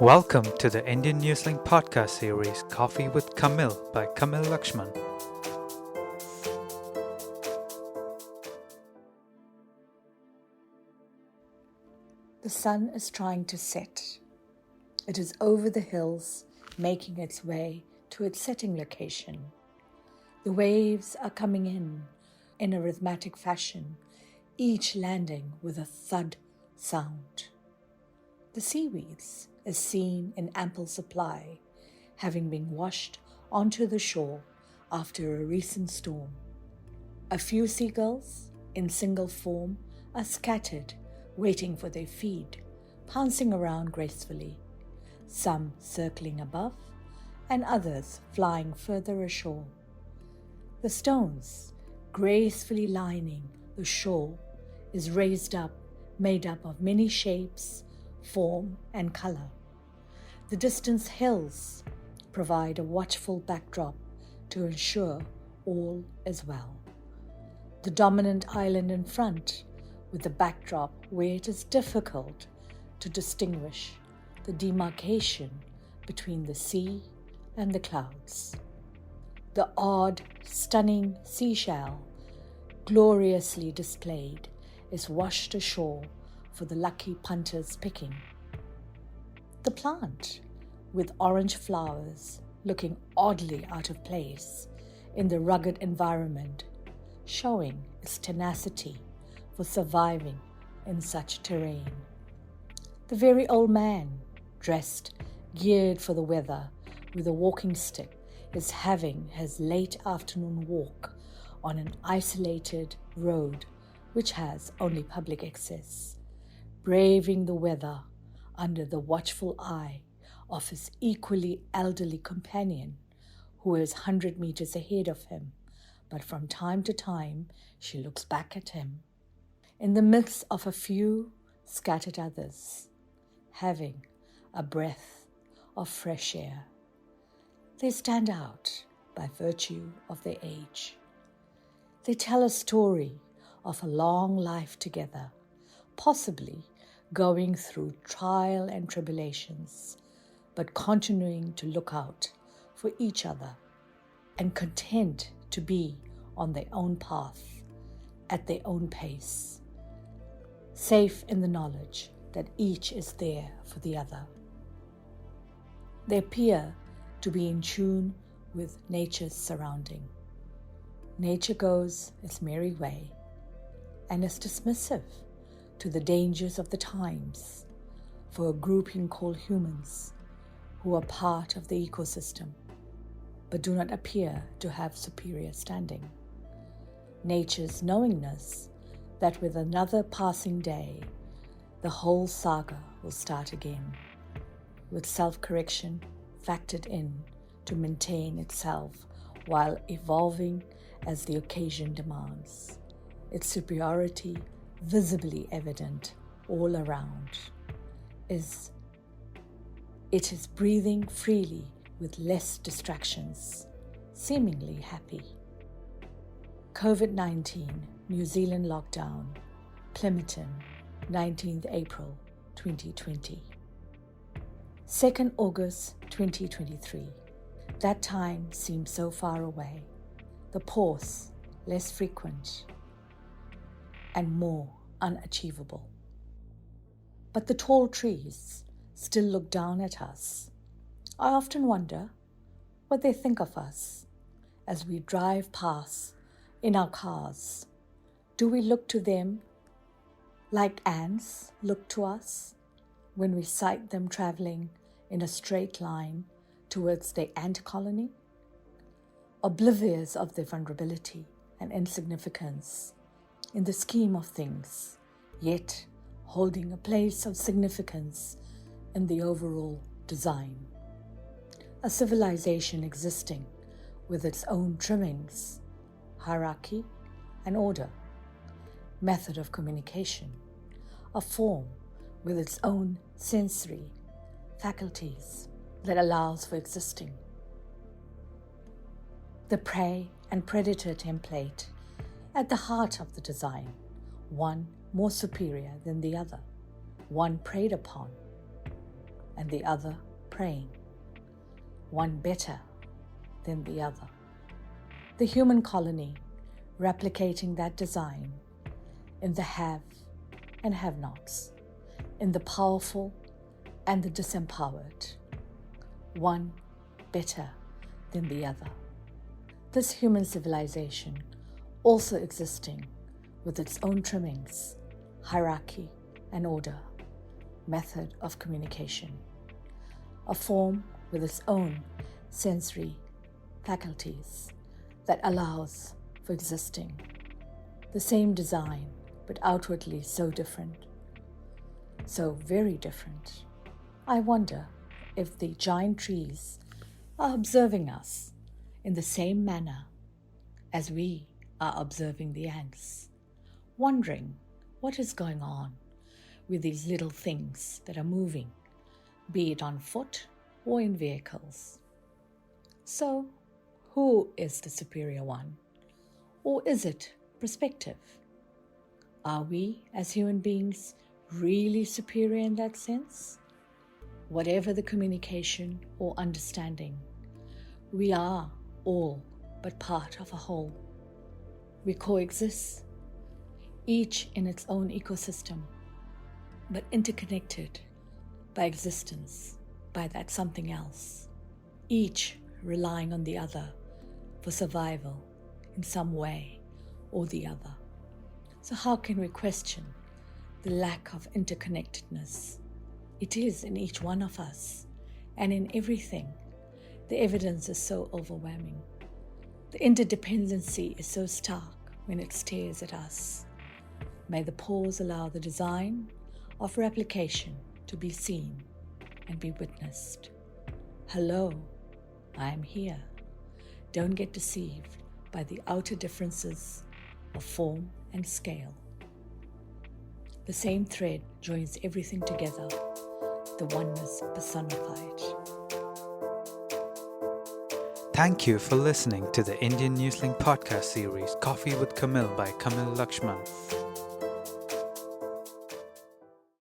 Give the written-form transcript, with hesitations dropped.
Welcome to the Indian Newslink podcast series Coffee with Kamil by Kamil Lakshman. The sun is trying to set. It is over the hills, making its way to its setting location. The waves are coming in a rhythmic fashion, each landing with a thud sound. The seaweeds is seen in ample supply, having been washed onto the shore after a recent storm. A few seagulls, in single form, are scattered, waiting for their feed, pouncing around gracefully, some circling above and others flying further ashore. The stones, gracefully lining the shore, is raised up, made up of many shapes, form and color. The distant hills provide a watchful backdrop to ensure all is well. The dominant island in front, with the backdrop where it is difficult to distinguish the demarcation between the sea and the clouds. The odd, stunning seashell, gloriously displayed, is washed ashore for the lucky punter's picking. The plant, with orange flowers looking oddly out of place in the rugged environment, showing its tenacity for surviving in such terrain. The very old man, dressed, geared for the weather, with a walking stick, is having his late afternoon walk on an isolated road which has only public access, braving the weather under the watchful eye of his equally elderly companion, who is 100 meters ahead of him, but from time to time she looks back at him, in the midst of a few scattered others, having a breath of fresh air. They stand out by virtue of their age. They tell a story of a long life together, possibly going through trial and tribulations, but continuing to look out for each other and content to be on their own path, at their own pace, safe in the knowledge that each is there for the other. They appear to be in tune with nature's surrounding. Nature goes its merry way and is dismissive to the dangers of the times for a grouping called humans, who are part of the ecosystem but do not appear to have superior standing. Nature's knowingness that with another passing day, the whole saga will start again, with self-correction factored in to maintain itself while evolving as the occasion demands, its superiority visibly evident all around. It is breathing freely with less distractions, seemingly happy. COVID-19, New Zealand lockdown, Plympton, 19th April 2020. 2nd August 2023. That time seems so far away. The pause less frequent and more unachievable. But the tall trees still look down at us. I often wonder what they think of us as we drive past in our cars. Do we look to them like ants look to us when we sight them traveling in a straight line towards their ant colony? Oblivious of their vulnerability and insignificance in the scheme of things, yet holding a place of significance in the overall design. A civilization existing with its own trimmings, hierarchy and order, method of communication, a form with its own sensory faculties that allows for existing. The prey and predator template at the heart of the design, one more superior than the other, one preyed upon, and the other praying, one better than the other. The human colony replicating that design in the have and have-nots, in the powerful and the disempowered, one better than the other. This human civilization also existing with its own trimmings, hierarchy and order, method of communication, a form with its own sensory faculties that allows for existing. The same design, but outwardly so different, so very different. I wonder if the giant trees are observing us in the same manner as we are observing the ants, wondering what is going on with these little things that are moving, be it on foot or in vehicles. So, who is the superior one? Or is it perspective? Are we, as human beings, really superior in that sense? Whatever the communication or understanding, we are all but part of a whole. We coexist, each in its own ecosystem, but interconnected by existence, by that something else, each relying on the other for survival in some way or the other. So how can we question the lack of interconnectedness? It is in each one of us and in everything. The evidence is so overwhelming. The interdependency is so stark when it stares at us. May the pause allow the design of replication to be seen and be witnessed. Hello, I am here. Don't get deceived by the outer differences of form and scale. The same thread joins everything together, the oneness personified. Thank you for listening to the Indian Newslink podcast series Coffee with Kamil by Kamil Lakshman.